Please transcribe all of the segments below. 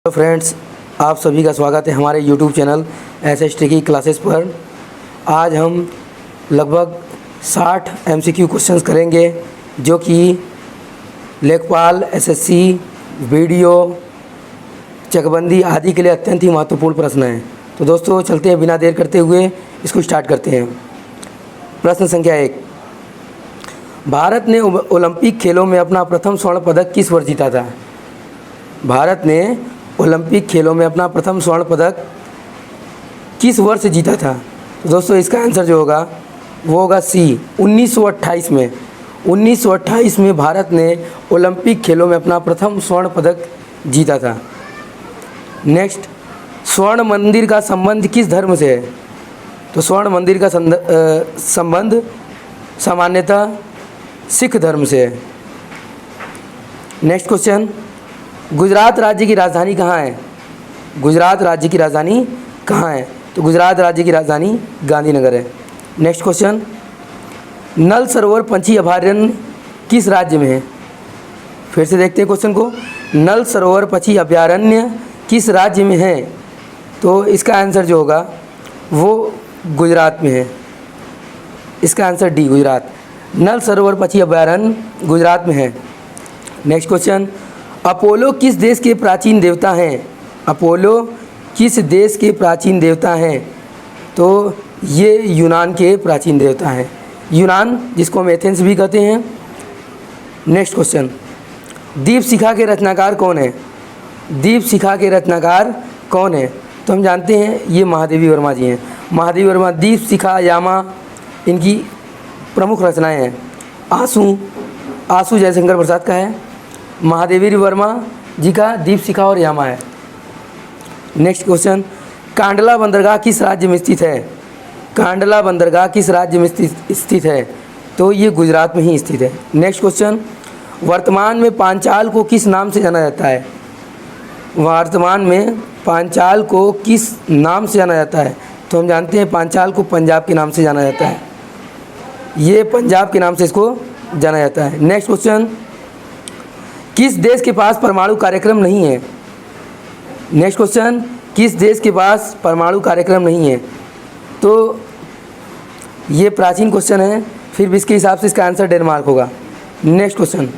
Hello friends, आप सभी का स्वागत है हमारे यूट्यूब चैनल एसएसटी की क्लासेस पर। आज हम लगभग 60 एमसीक्यू क्वेश्चंस करेंगे जो कि लेखपाल, एसएससी, वीडियो, चकबंदी आदि के लिए अत्यंत ही महत्वपूर्ण प्रश्न हैं। तो दोस्तों चलते हैं, बिना देर करते हुए इसको स्टार्ट करते हैं। प्रश्न संख्या 1, भारत ने ओलंपिक खेलों में अपना प्रथम स्वर्ण पदक किस वर्ष जीता था? भारत ने ओलंपिक खेलों में अपना प्रथम स्वर्ण पदक किस वर्ष जीता था? तो दोस्तों इसका आंसर जो होगा वो होगा सी, 1928 में। 1928 में भारत ने ओलंपिक खेलों में अपना प्रथम स्वर्ण पदक जीता था। नेक्स्ट, स्वर्ण मंदिर का संबंध किस धर्म से है? तो स्वर्ण मंदिर का संबंध सामान्यतः सिख धर्म से है। नेक्स्ट क्वेश्चन, गुजरात राज्य की राजधानी कहाँ है? गुजरात राज्य की राजधानी कहाँ है? तो गुजरात राज्य की राजधानी गांधीनगर है। नेक्स्ट क्वेश्चन, नल सरोवर पंछी अभयारण्य किस राज्य में है? फिर से देखते हैं क्वेश्चन को। नल सरोवर पंछी अभयारण्य किस राज्य में है? तो इसका आंसर जो होगा वो गुजरात में है। इसका आंसर डी, गुजरात। नल सरोवर पंछी अभयारण्य गुजरात में है। नेक्स्ट क्वेश्चन, अपोलो किस देश के प्राचीन देवता हैं? अपोलो किस देश के प्राचीन देवता हैं? तो ये यूनान के प्राचीन देवता हैं। यूनान, जिसको हम एथेंस भी कहते हैं। नेक्स्ट क्वेश्चन, दीपशिखा के रचनाकार कौन है? दीपशिखा के रचनाकार कौन है? तो हम जानते हैं ये महादेवी वर्मा जी हैं। महादेवी वर्मा, दीपशिखा, यामा इनकी प्रमुख रचनाएं हैं। आंसू जयशंकर प्रसाद का है। महादेवी वर्मा जी का दीपशिखा और यामा है। नेक्स्ट क्वेश्चन, कांडला बंदरगाह किस राज्य में स्थित है? कांडला बंदरगाह किस राज्य में स्थित है? तो ये गुजरात में ही स्थित है। नेक्स्ट क्वेश्चन, वर्तमान में पांचाल को किस नाम से जाना जाता है? वर्तमान में पांचाल को किस नाम से जाना जाता है? तो हम जानते हैं पांचाल को पंजाब के नाम से जाना जाता है। ये पंजाब के नाम से इसको जाना जाता है। नेक्स्ट क्वेश्चन, किस देश के पास परमाणु कार्यक्रम नहीं है? नेक्स्ट क्वेश्चन, किस देश के पास परमाणु कार्यक्रम नहीं है? तो ये प्राचीन क्वेश्चन है, फिर भी इसके हिसाब से इसका आंसर डेनमार्क होगा। Next question,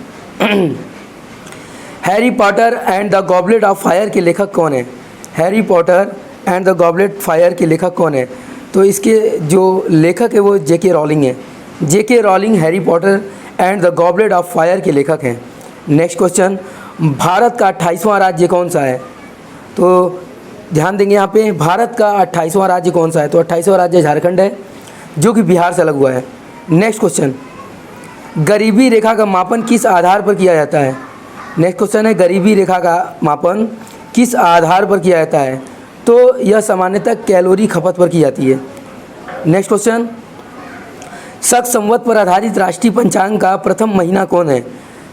Harry Potter and the Goblet of Fire के लेखक कौन है? Harry Potter and the goblet fire के लेखक कौन है? तो इसके जो लेखक है वो जेके रॉलिंग है। J K Rowling Harry Potter and the Goblet of Fire के लेखक हैं। नेक्स्ट क्वेश्चन, भारत का 28वां राज्य कौन सा है? तो ध्यान देंगे यहाँ पे, भारत का 28वां राज्य कौन सा है? तो 28वां राज्य झारखंड है, जो कि बिहार से अलग हुआ है। नेक्स्ट क्वेश्चन, गरीबी रेखा का मापन किस आधार पर किया जाता है? नेक्स्ट क्वेश्चन है, गरीबी रेखा का मापन किस आधार पर किया जाता है? तो यह सामान्यतः कैलोरी खपत पर की जाती है। नेक्स्ट क्वेश्चन, शक संवत पर आधारित राष्ट्रीय पंचांग का प्रथम महीना कौन है?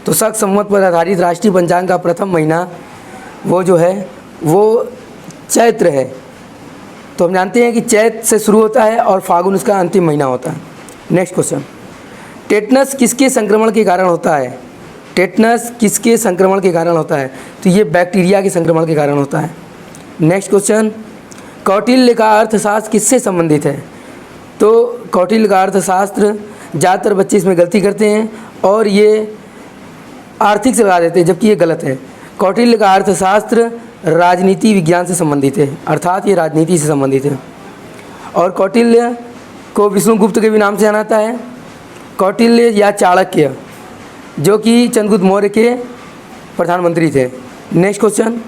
तो शक संवत पर आधारित राष्ट्रीय पंचांग का प्रथम महीना वो जो है वो चैत्र है। तो हम जानते हैं कि चैत्र से शुरू होता है और फागुन उसका अंतिम महीना होता है। नेक्स्ट क्वेश्चन, टेटनस किसके संक्रमण के कारण होता है? टेटनस किसके संक्रमण के कारण होता है? तो ये बैक्टीरिया के संक्रमण के कारण होता है। नेक्स्ट क्वेश्चन, कौटिल्य का अर्थशास्त्र किससे संबंधित है? तो कौटिल्य का अर्थशास्त्र, ज़्यादातर बच्चे इसमें गलती करते हैं और ये आर्थिक से लगा देते हैं, जबकि ये गलत है। कौटिल्य का अर्थशास्त्र राजनीति विज्ञान से संबंधित है, अर्थात ये राजनीति से संबंधित है। और कौटिल्य को विष्णुगुप्त के भी नाम से जाना जाता है। कौटिल्य या चाणक्य, जो कि चंद्रगुप्त मौर्य के प्रधानमंत्री थे। नेक्स्ट क्वेश्चन,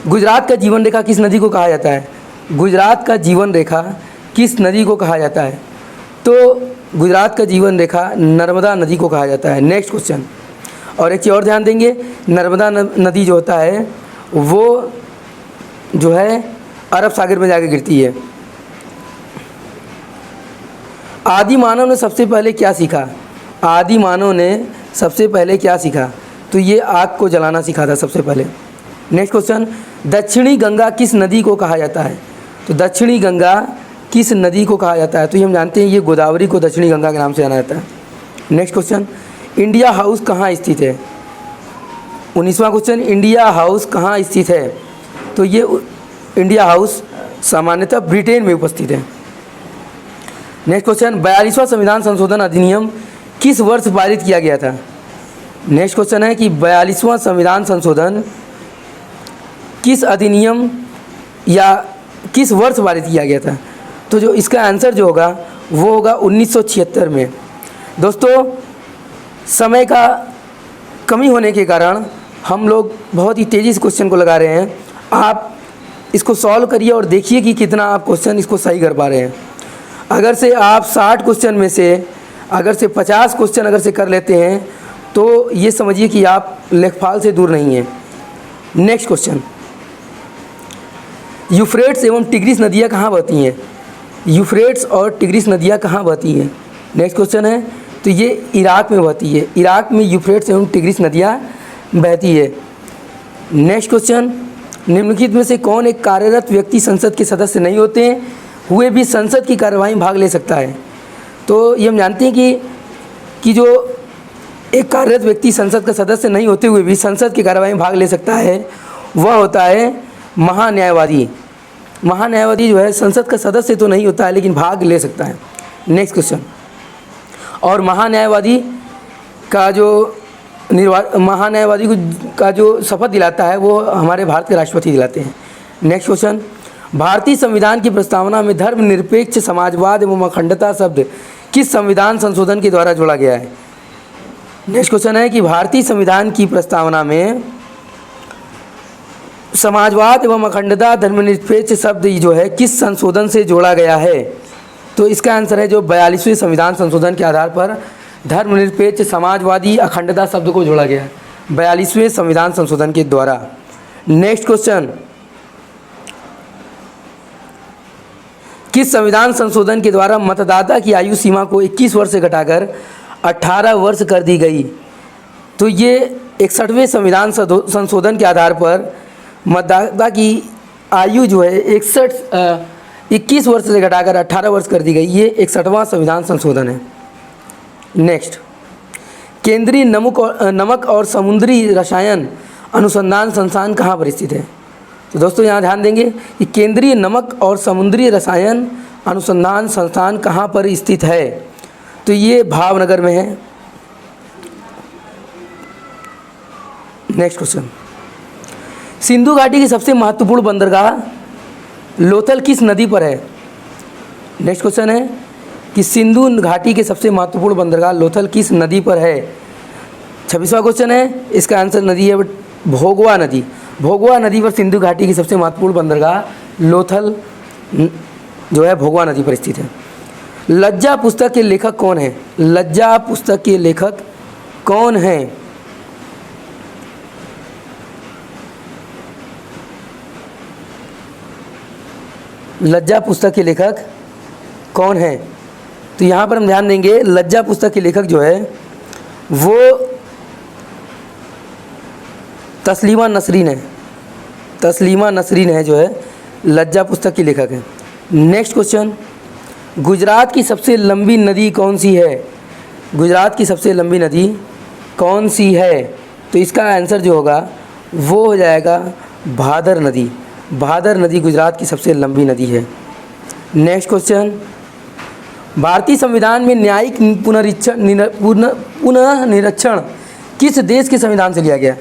गुजरात का जीवन रेखा किस नदी को कहा जाता है? गुजरात का जीवन रेखा किस नदी को कहा जाता है? तो गुजरात का जीवन रेखा नर्मदा नदी को कहा जाता है। नेक्स्ट क्वेश्चन, और एक चीज़ और ध्यान देंगे, नर्मदा नदी जो होता है वो जो है अरब सागर में जाकर गिरती है। आदि मानव ने सबसे पहले क्या सीखा? आदि मानव ने सबसे पहले क्या सीखा? तो ये आग को जलाना सीखा था सबसे पहले। नेक्स्ट क्वेश्चन, दक्षिणी गंगा किस नदी को कहा जाता है? तो दक्षिणी गंगा किस नदी को कहा जाता है? तो ये हम जानते हैं ये गोदावरी को दक्षिणी गंगा के नाम से जाना जाता है। नेक्स्ट क्वेश्चन, इंडिया हाउस कहाँ स्थित है? 19वां क्वेश्चन, इंडिया हाउस कहाँ स्थित है? तो ये इंडिया हाउस सामान्यतः ब्रिटेन में उपस्थित है। नेक्स्ट क्वेश्चन, 42वां संविधान संशोधन अधिनियम किस वर्ष पारित किया गया था? नेक्स्ट क्वेश्चन है कि 42वां संविधान संशोधन किस अधिनियम या किस वर्ष पारित किया गया था? तो जो इसका आंसर जो होगा वो होगा 1976 में। दोस्तों, समय का कमी होने के कारण हम लोग बहुत ही तेज़ी से क्वेश्चन को लगा रहे हैं। आप इसको सॉल्व करिए और देखिए कि कितना आप क्वेश्चन इसको सही कर पा रहे हैं। अगर से आप 60 क्वेश्चन में से अगर से 50 क्वेश्चन अगर से कर लेते हैं तो ये समझिए कि आप लेखपाल से दूर नहीं हैं। नेक्स्ट क्वेश्चन, यूफ्रेट्स एवं टिग्रिस नदियाँ कहाँ बहती हैं? यूफ्रेट्स और टिग्रिस नदियाँ कहाँ बहती हैं? नेक्स्ट क्वेश्चन है, तो ये इराक में बहती है। इराक में यूफ्रेट्स एवं टिग्रिस नदियाँ बहती है। नेक्स्ट क्वेश्चन, निम्नलिखित में से कौन एक कार्यरत व्यक्ति संसद के सदस्य नहीं होते हैं हुए भी संसद की कार्यवाही में भाग ले सकता है? तो ये हम जानते हैं कि जो एक कार्यरत व्यक्ति संसद का सदस्य नहीं होते हुए भी संसद की कार्यवाही में भाग ले सकता है वह होता है महान्यायवादी। महान्यायवादी जो है संसद का सदस्य तो नहीं होता है लेकिन भाग ले सकता है। नेक्स्ट क्वेश्चन, और महान्यायवादी का जो महान्यायवादी का जो शपथ दिलाता है वो हमारे भारत के राष्ट्रपति दिलाते हैं। नेक्स्ट क्वेश्चन, भारतीय संविधान की प्रस्तावना में धर्मनिरपेक्ष समाजवाद एवं अखंडता शब्द किस संविधान संशोधन के द्वारा जोड़ा गया है? नेक्स्ट क्वेश्चन है कि भारतीय संविधान की प्रस्तावना में समाजवाद एवं अखंडता धर्मनिरपेक्ष शब्द जो है किस संशोधन से जोड़ा गया है? तो इसका आंसर है जो 42वें संविधान संशोधन के आधार पर धर्मनिरपेक्ष समाजवादी अखंडता शब्द को जोड़ा गया है 42वें संविधान संशोधन के द्वारा। नेक्स्ट क्वेश्चन, किस संविधान संशोधन के द्वारा मतदाता की आयु सीमा को 21 वर्ष से घटाकर 18 वर्ष कर दी गई? तो ये 61वें संविधान संशोधन के आधार पर मतदाता की आयु जो है 21 वर्ष से घटाकर 18 वर्ष कर दी गई। ये 61वां संविधान संशोधन है। नेक्स्ट, केंद्रीय नमक और समुद्री रसायन अनुसंधान संस्थान कहाँ पर स्थित है? तो दोस्तों यहाँ ध्यान देंगे कि केंद्रीय नमक और समुद्री रसायन अनुसंधान संस्थान कहाँ पर स्थित है? तो ये भावनगर में है। नेक्स्ट क्वेश्चन, सिंधु घाटी की सबसे महत्वपूर्ण बंदरगाह लोथल किस नदी पर है? नेक्स्ट क्वेश्चन है कि सिंधु घाटी के सबसे महत्वपूर्ण बंदरगाह लोथल किस नदी पर है? 26वां क्वेश्चन है, इसका आंसर नदी है भोगवा नदी। भोगवा नदी पर सिंधु घाटी की सबसे महत्वपूर्ण बंदरगाह लोथल जो है भोगवा नदी पर स्थित है। लज्जा पुस्तक के लेखक कौन है? लज्जा पुस्तक के लेखक कौन हैं? लज्जा पुस्तक के लेखक कौन है? तो यहाँ पर हम ध्यान देंगे लज्जा पुस्तक के लेखक जो है वो तस्लीमा नसरीन है। तस्लीमा नसरीन है जो है लज्जा पुस्तक की लेखक है। नेक्स्ट क्वेश्चन, गुजरात की सबसे लंबी नदी कौन सी है? गुजरात की सबसे लंबी नदी कौन सी है? तो इसका आंसर जो होगा वो हो जाएगा भादर नदी। भादर नदी गुजरात की सबसे लंबी नदी है। नेक्स्ट क्वेश्चन, भारतीय संविधान में न्यायिक पुनर्निरीक्षण किस देश के संविधान से लिया गया?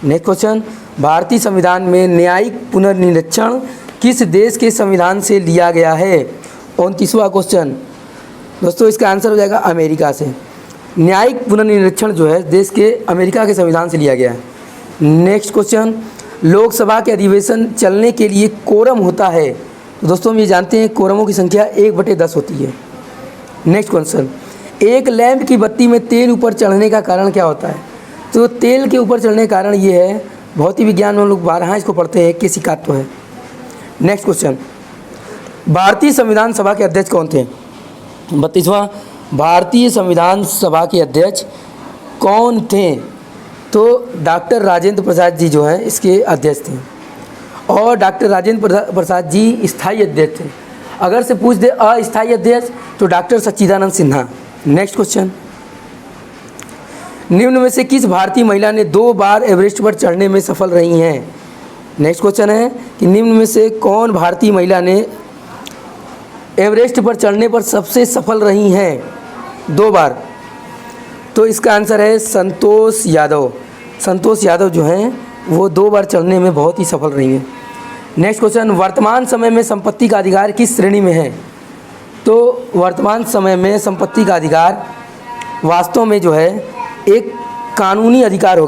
नेक्स्ट क्वेश्चन, भारतीय संविधान में न्यायिक पुनर्निरीक्षण किस देश के संविधान से लिया गया है? 29वां क्वेश्चन, दोस्तों इसका आंसर हो जाएगा अमेरिका से। न्यायिक पुनर्निरीक्षण जो है देश के अमेरिका के संविधान से लिया गया है। नेक्स्ट क्वेश्चन, लोकसभा के अधिवेशन चलने के लिए कोरम होता है? तो दोस्तों हम ये जानते हैं कोरमों की संख्या 1/10 होती है। नेक्स्ट क्वेश्चन, एक लैंप की बत्ती में तेल ऊपर चढ़ने का कारण क्या होता है? तो तेल के ऊपर चढ़ने का कारण ये है, भौतिक विज्ञान में हम लोग 12 इसको पढ़ते हैं, केशिकात्व है। नेक्स्ट क्वेश्चन, भारतीय संविधान सभा के अध्यक्ष कौन थे? 32वां, भारतीय संविधान सभा के अध्यक्ष कौन थे? तो डॉक्टर राजेंद्र प्रसाद जी जो हैं इसके अध्यक्ष थे और डॉक्टर राजेंद्र प्रसाद जी स्थायी अध्यक्ष थे। अगर से पूछ दे अस्थायी अध्यक्ष तो डॉक्टर सच्चिदानंद सिन्हा। नेक्स्ट क्वेश्चन, निम्न में से किस भारतीय महिला ने 2 बार एवरेस्ट पर चढ़ने में सफल रही हैं? नेक्स्ट क्वेश्चन है कि निम्न में से कौन भारतीय महिला ने एवरेस्ट पर चढ़ने पर सबसे सफल रही हैं 2 बार? तो इसका आंसर है संतोष यादव। संतोष यादव जो हैं वो 2 बार चढ़ने में बहुत ही सफल रही हैं। नेक्स्ट क्वेश्चन, वर्तमान समय में संपत्ति का अधिकार किस श्रेणी में है? तो वर्तमान समय में संपत्ति का अधिकार वास्तव में जो है एक कानूनी अधिकार हो